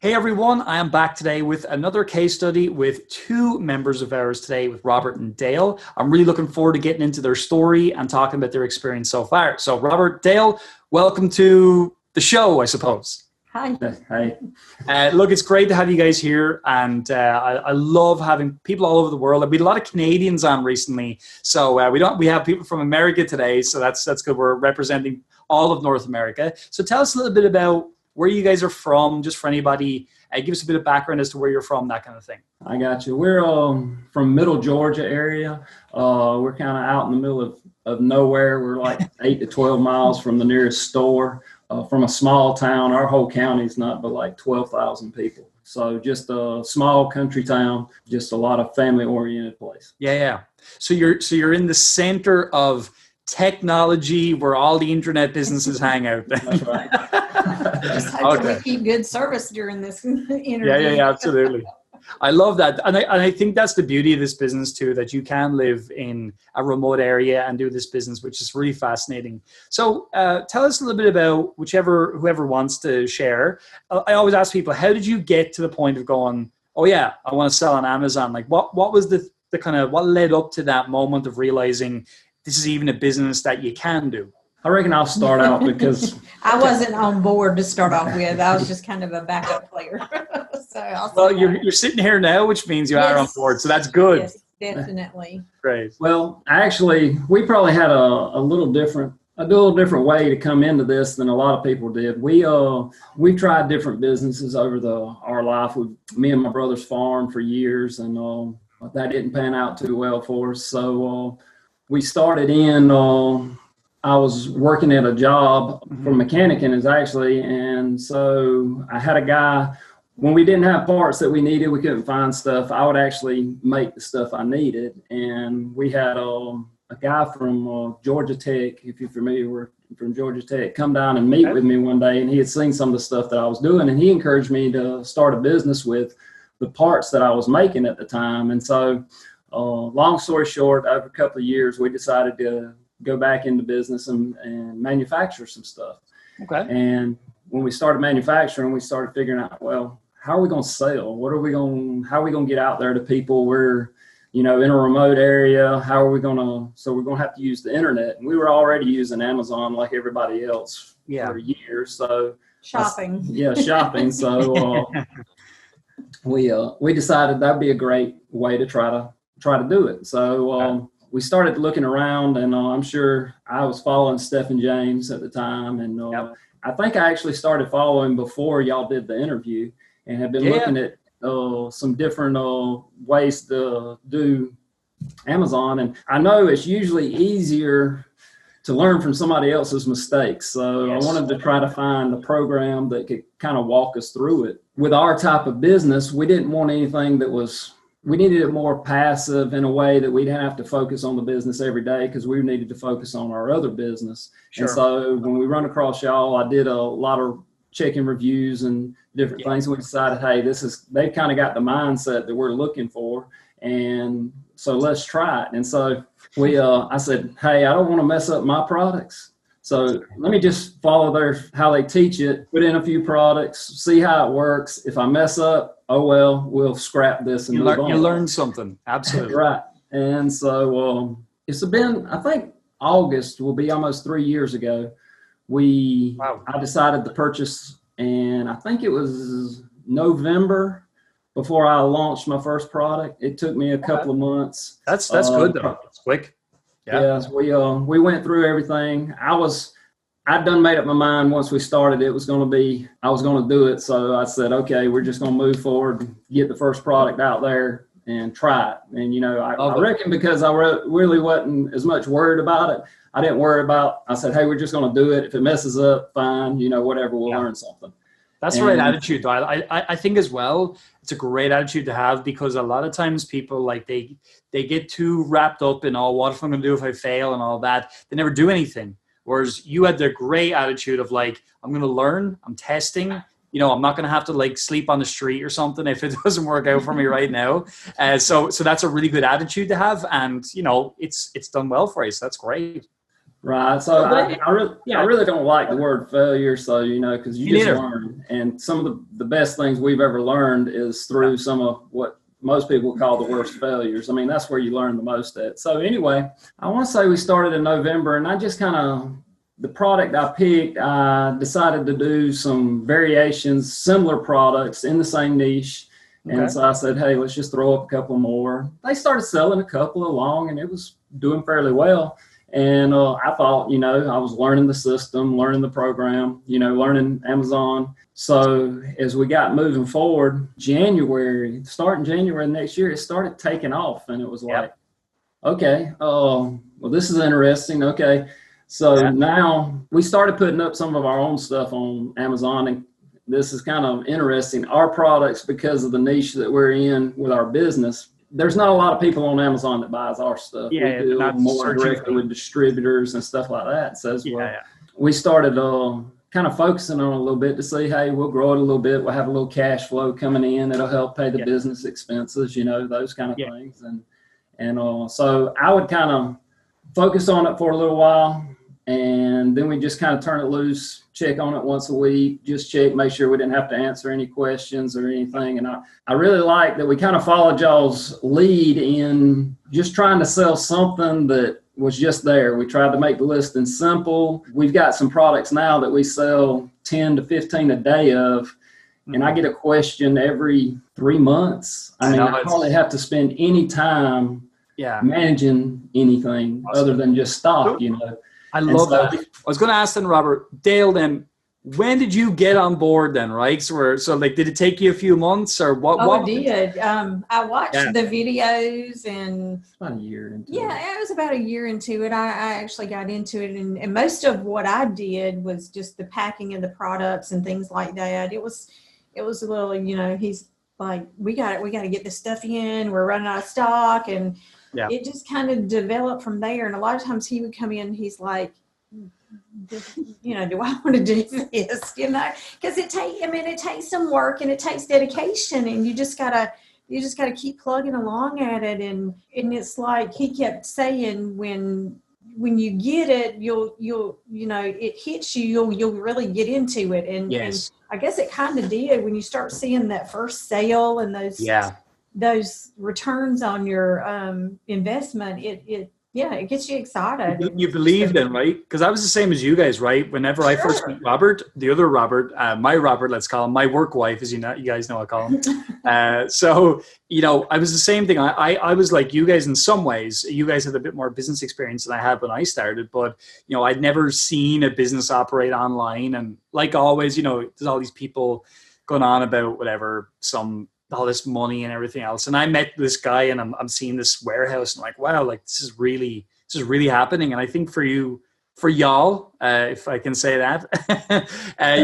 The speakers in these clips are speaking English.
Hey everyone, I am back today with another case study with two members of ours today with Robert and Dale. I'm really looking forward to getting into their story and talking about their experience so far. So Robert, Dale, welcome to the show, I suppose. Hi. Hi. Look, it's great to have you guys here, and I love having people all over the world. I've been a lot of Canadians on recently, so we have people from America today, so that's good. We're representing all of North America. So tell us a little bit about where you guys are from, just for anybody. Give us a bit of background as to where you're from, that kind of thing. I got you. We're from Middle Georgia area. We're kind of out in the middle of nowhere. We're like 8 to 12 miles from the nearest store. From a small town. Our whole county is not but like 12,000 people. So just a small country town, just a lot of family-oriented place. Yeah. So you're in the center of technology where all the internet businesses hang out. That's right. Just hopefully we keep good service during this interview. Yeah, absolutely. I love that. And I think that's the beauty of this business too, that you can live in a remote area and do this business, which is really fascinating. So tell us a little bit about whoever wants to share. I always ask people, how did you get to the point of going, oh yeah, I want to sell on Amazon? Like what was the kind of, what led up to that moment of realizing this is even a business that you can do? I reckon I'll start out because I wasn't on board to start off with. I was just kind of a backup player. You're sitting here now, which means you are on board. So that's good. Yes, definitely. Great. Well, actually, we probably had a little different way to come into this than a lot of people did. We've tried different businesses over our life. Me and my brother's farmed for years, and that didn't pan out too well for us. So we started in. I was working at a job for mechanicing actually, and so I had a guy. When we didn't have parts that we needed, we couldn't find stuff, I would actually make the stuff I needed. And we had a guy from Georgia Tech, if you're familiar from Georgia Tech, come down and meet with me one day, and he had seen some of the stuff that I was doing, and he encouraged me to start a business with the parts that I was making at the time. And so long story short, over a couple of years, we decided to go back into business and manufacture some stuff. Okay. And when we started manufacturing, we started figuring out, well, how are we going to sell? How are we going to get out there to people? We're, in a remote area. So we're going to have to use the internet. And we were already using Amazon like everybody else for years. So shopping. Shopping. So we decided that'd be a great way to try to do it. So we started looking around, and I'm sure I was following Stephen James at the time. And I think I actually started following before y'all did the interview, and have been looking at some different ways to do Amazon. And I know it's usually easier to learn from somebody else's mistakes. So I wanted to try to find a program that could kind of walk us through it. With our type of business, we didn't want anything we needed it more passive in a way that we didn't have to focus on the business every day, because we needed to focus on our other business. Sure. And so when we run across y'all, I did a lot of checking reviews and different things. And we decided, hey, they've kind of got the mindset that we're looking for. And so let's try it. And so I said, hey, I don't want to mess up my products. So let me just follow how they teach it, put in a few products, see how it works. If I mess up, oh well, we'll scrap this and move on. You learn something, absolutely. Right. And so it's been, I think August will be almost 3 years ago. I decided to purchase, and I think it was November before I launched my first product. It took me a couple of months. That's good though. It's quick. Yeah. Yes, we went through everything. I'd done made up my mind once we started. I was going to do it. So I said, okay, we're just going to move forward, get the first product out there and try it. And, I reckon because I really wasn't as much worried about it, I said, hey, we're just going to do it. If it messes up, fine, whatever, we'll learn something. That's the right attitude, though. I think as well, it's a great attitude to have, because a lot of times people, like, they get too wrapped up in, what if I'm going to do if I fail and all that. They never do anything. Whereas you had the great attitude of, like, I'm going to learn, I'm testing, I'm not going to have to, like, sleep on the street or something if it doesn't work out for me right now. So that's a really good attitude to have. And, it's done well for you. So that's great. Right. So I really don't like the word failure. So, because you Me just neither. learn. And some of the best things we've ever learned is through some of what most people call the worst failures. I mean, that's where you learn the most at. So anyway, I want to say we started in November, and I just the product I picked, I decided to do some variations, similar products in the same niche. Okay. And so I said, hey, let's just throw up a couple more. They started selling a couple along, and it was doing fairly well. And I thought, I was learning the system, learning the program, learning Amazon. So as we got moving forward, starting January next year, it started taking off. And it was like, okay, well, this is interesting. Okay. So now we started putting up some of our own stuff on Amazon. And this is kind of interesting. Our products, because of the niche that we're in with our business, there's not a lot of people on Amazon that buys our stuff. We do more directly with distributors and stuff like that. So we started kind of focusing on it a little bit to see, hey, we'll grow it a little bit. We'll have a little cash flow coming in. It'll help pay the business expenses, those kind of things. And so I would kind of focus on it for a little while. And then we just kind of turn it loose, check on it once a week, just check, make sure we didn't have to answer any questions or anything. And I really like that we kind of followed y'all's lead in just trying to sell something that was just there. We tried to make the listing simple. We've got some products now that we sell 10 to 15 a day of. And I get a question every 3 months. I hardly have to spend any time managing anything other than just stock, I love that. I was going to ask then, Robert, Dale, then when did you get on board then, right? So did it take you a few months or what? Oh, it did. I watched the videos and about a year into it. It was about a year into it. I actually got into it and most of what I did was just the packing of the products and things like that. It was a little, he's like, we got to get this stuff in. We're running out of stock. And it just kind of developed from there. And a lot of times he would come in, he's like, do I want to do this? Because it takes some work and it takes dedication, and you just gotta keep plugging along at it. And it's like he kept saying, when you get it, you'll it hits you, you'll really get into it. And I guess it kind of did when you start seeing that first sale and those returns on your investment. It gets you excited. You believe then, right? Because I was the same as you guys, right? Whenever I first met Robert, the other Robert, my Robert, let's call him, my work wife, as you guys know I call him. So, I was the same thing. I was like you guys in some ways. You guys had a bit more business experience than I had when I started, but, I'd never seen a business operate online. And like always, there's all these people going on about whatever, all this money and everything else. And I met this guy and I'm seeing this warehouse and I'm like, wow, like this is really happening. And I think for y'all, if I can say that,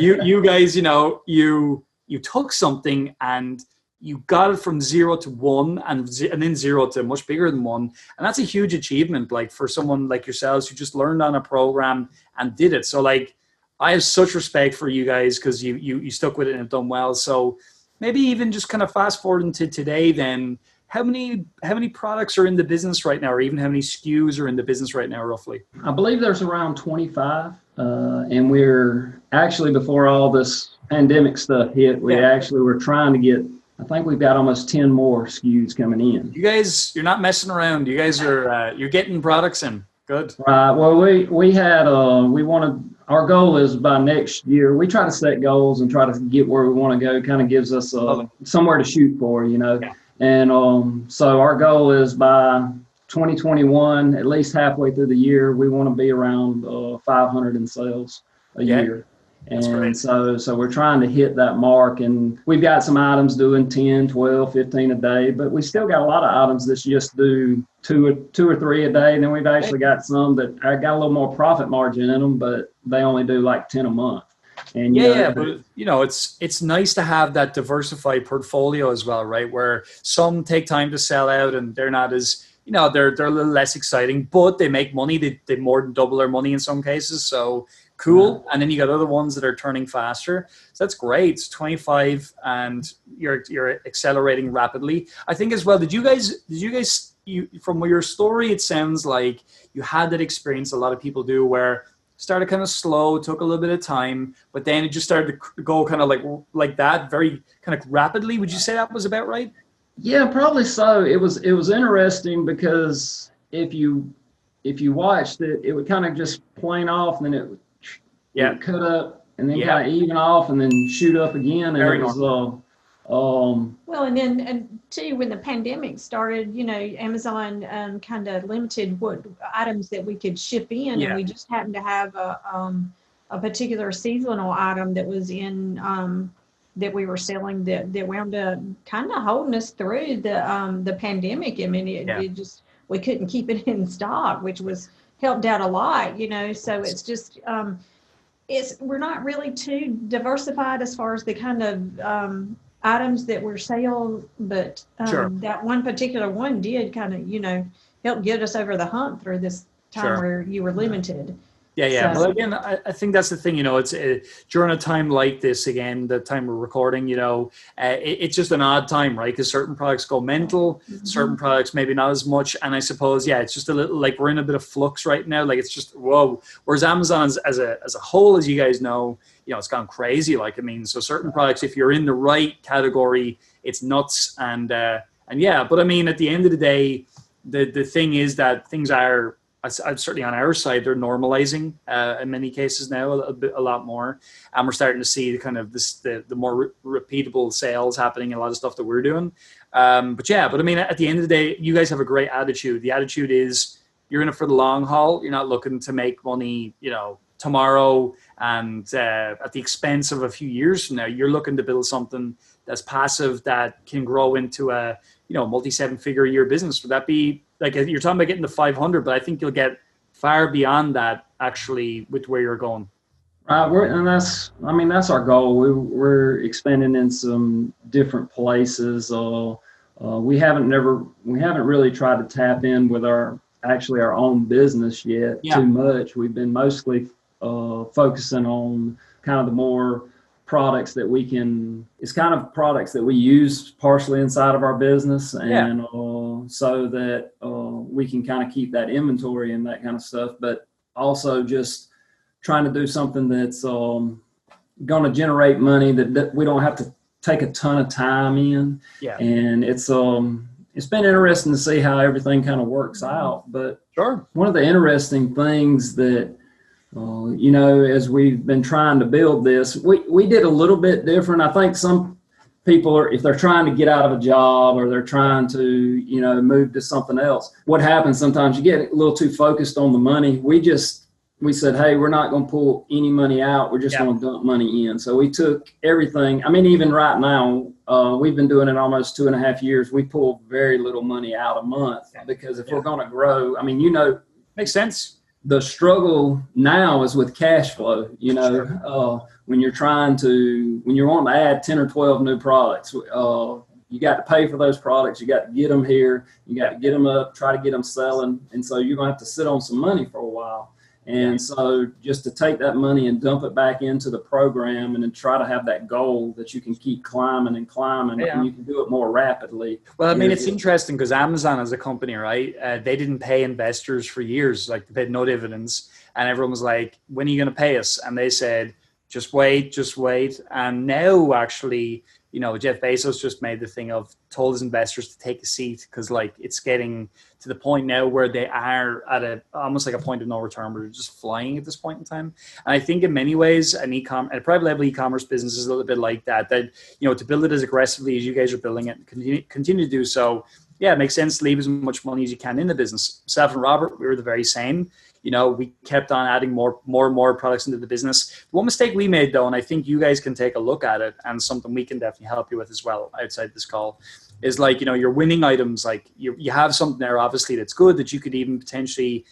you guys, you took something and you got it from 0 to 1 and then 0 to much bigger than 1. And that's a huge achievement, like for someone like yourselves who just learned on a program and did it. So like, I have such respect for you guys because you stuck with it and have done well. So maybe even just kind of fast forward into today, then how many products are in the business right now, or even how many SKUs are in the business right now, roughly? I believe there's around 25, and we're actually, before all this pandemic stuff hit, we actually were trying to get. I think we've got almost 10 more SKUs coming in. You guys, you're not messing around. You guys are you're getting products in. Good. Right. Well, we wanted. Our goal is by next year, we try to set goals and try to get where we want to go. Kind of gives us somewhere to shoot for, Yeah. And so our goal is by 2021, at least halfway through the year, we want to be around 500 in sales a year. And so we're trying to hit that mark, and we've got some items doing 10, 12, 15 a day, but we still got a lot of items that just do two or three a day. And then we've actually got some that got a little more profit margin in them, but they only do like 10 a month. And but it's nice to have that diversified portfolio as well, right? Where some take time to sell out and they're not as, they're a little less exciting, but they make money. They more than double their money in some cases. So cool. And then you got other ones that are turning faster. So that's great. It's 25 and you're accelerating rapidly. I think as well, did you guys, you from your story, it sounds like you had that experience a lot of people do where started kind of slow, took a little bit of time, but then it just started to go kind of like that, very kind of rapidly. Would you say that was about right? Yeah, probably so. It was interesting because if you watched it, it would kind of just plane off, and then it would cut up, and then kind of even off, and then shoot up again. And very it was well, and then too, when the pandemic started, you know, Amazon kind of limited what items that we could ship in, and we just happened to have a particular seasonal item that was in that we were selling that wound up kind of holding us through the pandemic. I mean, it just, we couldn't keep it in stock, which was helped out a lot, you know. So it's just we're not really too diversified as far as the kind of items that were sale, but that one particular one did kind of, you know, help get us over the hump through this time where you were limited. Yeah. So, well, again, I think that's the thing, you know, it's during a time like this, again, the time we're recording, you know, it's just an odd time, right? Because certain products go mental, certain products maybe not as much. And I suppose, it's just a little, like, we're in a bit of flux right now. Like, it's just, whoa. Whereas Amazon as a whole, as you guys know, you know, it's gone crazy. Like, I mean, so certain products, if you're in the right category, it's nuts. And yeah, but I mean, at the end of the day, the thing is that things are, certainly on our side, they're normalizing in many cases now a lot more, and we're starting to see the kind of the more repeatable sales happening in a lot of stuff that we're doing. But I mean, at the end of the day, you guys have a great attitude. The attitude is you're in it for the long haul. You're not looking to make money, you know, tomorrow and at the expense of a few years from now. You're looking to build something that's passive that can grow into a, you know, multi-7-figure a year business. Would that be, like, you're talking about getting to 500, but I think you'll get far beyond that actually with where you're going. And that's our goal. We're expanding in some different places. We haven't really tried to tap in with our own business yet too much. We've been mostly focusing on kind of the more products that it's kind of products that we use partially inside of our business, and so that we can kind of keep that inventory and that kind of stuff, but also just trying to do something that's going to generate money that we don't have to take a ton of time in. And it's been interesting to see how everything kind of works out. But one of the interesting things that you know, as we've been trying to build this, we did a little bit different. I think some people if they're trying to get out of a job or they're trying to, you know, move to something else, what happens sometimes, you get a little too focused on the money. We said, hey, we're not going to pull any money out. We're just going to dump money in. So we took everything. I mean, even right now, we've been doing it almost 2.5 years. We pull very little money out a month because if we're going to grow, I mean, you know, makes sense. The struggle now is with cash flow, you know, when you're wanting to add 10 or 12 new products, you got to pay for those products. You got to get them here. You got to get them up, try to get them selling. And so you're going to have to sit on some money for a while. And so just to take that money and dump it back into the program and then try to have that goal that you can keep climbing and you can do it more rapidly. Well, I mean, it's interesting because Amazon as a company, right? They didn't pay investors for years. Like, they paid no dividends. And everyone was like, when are you going to pay us? And they said, just wait. And now actually, you know, Jeff Bezos just made the thing of told his investors to take a seat because, like, it's getting to the point now where they are at almost like a point of no return where they're just flying at this point in time. And I think in many ways a private label e-commerce business is a little bit like that, you know, to build it as aggressively as you guys are building it and continue to do so. Yeah, it makes sense to leave as much money as you can in the business. Myself and Robert, we were the very same. You know, we kept on adding more and more products into the business. One mistake we made, though, and I think you guys can take a look at it, and something we can definitely help you with as well outside this call, is like, you know, your winning items, like you have something there obviously that's good that you could even potentially,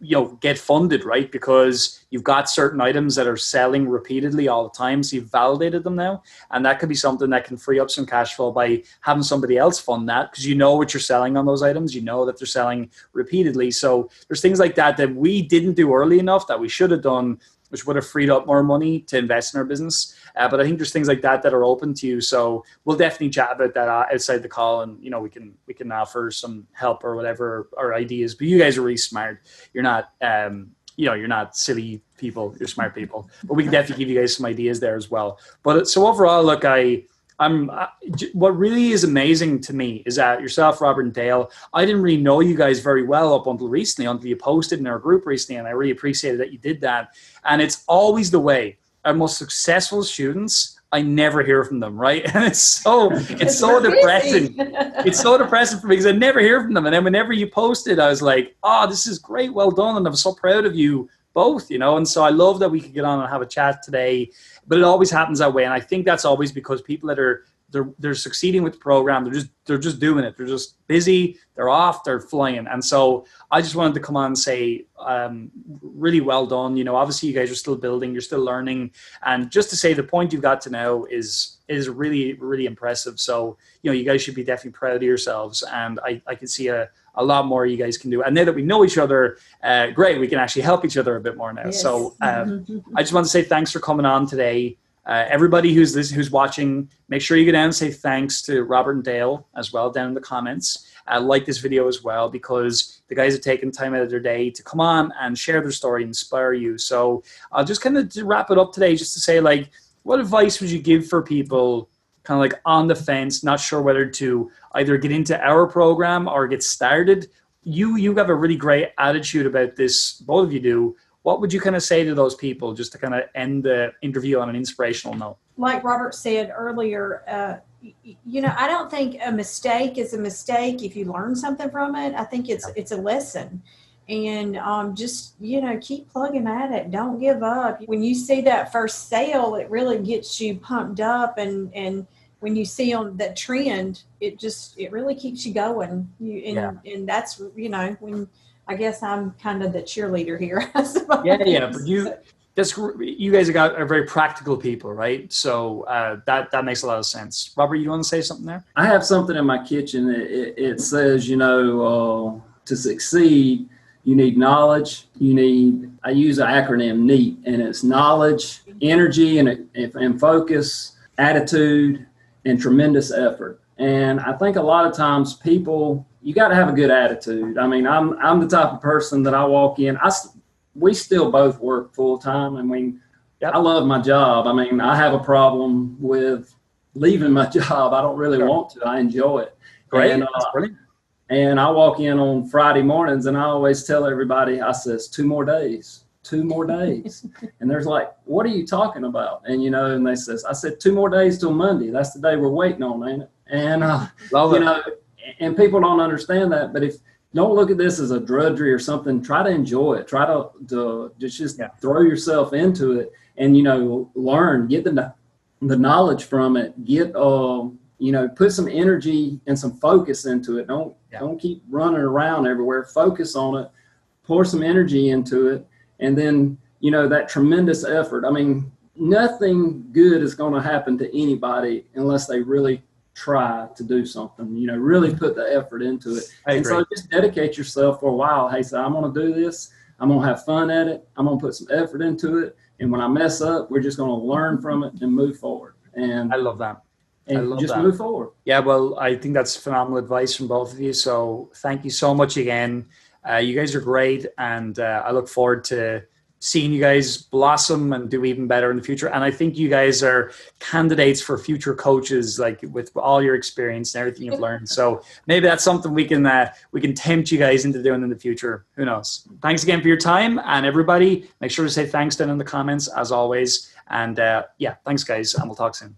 you know, get funded, right? Because you've got certain items that are selling repeatedly all the time. So you've validated them now. And that could be something that can free up some cash flow by having somebody else fund that, because you know what you're selling on those items. You know that they're selling repeatedly. So there's things like that we didn't do early enough that we should have done. which would have freed up more money to invest in our business. But I think there's things like that that are open to you. So we'll definitely chat about that outside the call, and we can offer some help or whatever, or ideas. But you guys are really smart. You're not you're not silly people. You're smart people. But we can definitely give you guys some ideas there as well. But so overall, look, what really is amazing to me is that yourself, Robert, and Dale, I didn't really know you guys very well up until recently, until you posted in our group recently, and I really appreciated that you did that. And it's always the way. Our most successful students, I never hear from them, right? And it's so depressing. It's so depressing for me because I never hear from them. And then whenever you posted, I was like, oh, this is great, well done, and I'm so proud of you both, And so I love that we could get on and have a chat today. But it always happens that way, and I think that's always because people that are they're succeeding with the program. They're just doing it. They're just busy. They're off. They're flying. And so I just wanted to come on and say, really well done. Obviously you guys are still building. You're still learning. And just to say the point you've got to now is really, really impressive. So, you guys should be definitely proud of yourselves. And I can see a lot more you guys can do. And now that we know each other, great, we can actually help each other a bit more now. Yes. So I just want to say thanks for coming on today. Everybody who's watching, make sure you go down and say thanks to Robert and Dale as well down in the comments. Like this video as well, because the guys have taken time out of their day to come on and share their story and inspire you. So I'll just kind of wrap it up today just to say, what advice would you give for people kind of on the fence, not sure whether to either get into our program or get started? You have a really great attitude about this, both of you do. What would you kind of say to those people just to kind of end the interview on an inspirational note? Like Robert said earlier, I don't think a mistake is a mistake if you learn something from it. I think it's a lesson. And just, keep plugging at it. Don't give up. When you see that first sale, it really gets you pumped up. And when you see on that trend, it really keeps you going. And that's, when I guess I'm kind of the cheerleader here. Yeah. But you guys are very practical people, right? So that makes a lot of sense. Robert, you want to say something there? I have something in my kitchen. It says, to succeed, you need knowledge. I use an acronym NEAT, and it's knowledge, energy, and focus, attitude, and tremendous effort. And I think a lot of times people, you got to have a good attitude. I mean, I'm the type of person that I walk in. We still both work full time. I mean, I love my job. I mean, I have a problem with leaving my job. I don't really want to. I enjoy it. Great. And, that's brilliant. And I walk in on Friday mornings, and I always tell everybody, I says, 2 more days. And there's like, what are you talking about? And, and they says, I said, 2 more days till Monday. That's the day we're waiting on, ain't it? And, and people don't understand that. But if don't look at this as a drudgery or something, try to enjoy it. Try to just throw yourself into it and, learn, get the knowledge from it, get, put some energy and some focus into it. Don't keep running around everywhere. Focus on it, pour some energy into it. And then, that tremendous effort. I mean, nothing good is going to happen to anybody unless they really try to do something, really put the effort into it. And so just dedicate yourself for a while. Hey, so I'm going to do this. I'm going to have fun at it. I'm going to put some effort into it. And when I mess up, we're just going to learn from it and move forward. And I love that. And just move forward. Yeah, well, I think that's phenomenal advice from both of you. So thank you so much again. You guys are great. And I look forward to seeing you guys blossom and do even better in the future. And I think you guys are candidates for future coaches, with all your experience and everything you've learned. So maybe that's something we can tempt you guys into doing in the future. Who knows? Thanks again for your time. And everybody, make sure to say thanks down in the comments as always. And thanks guys. And we'll talk soon.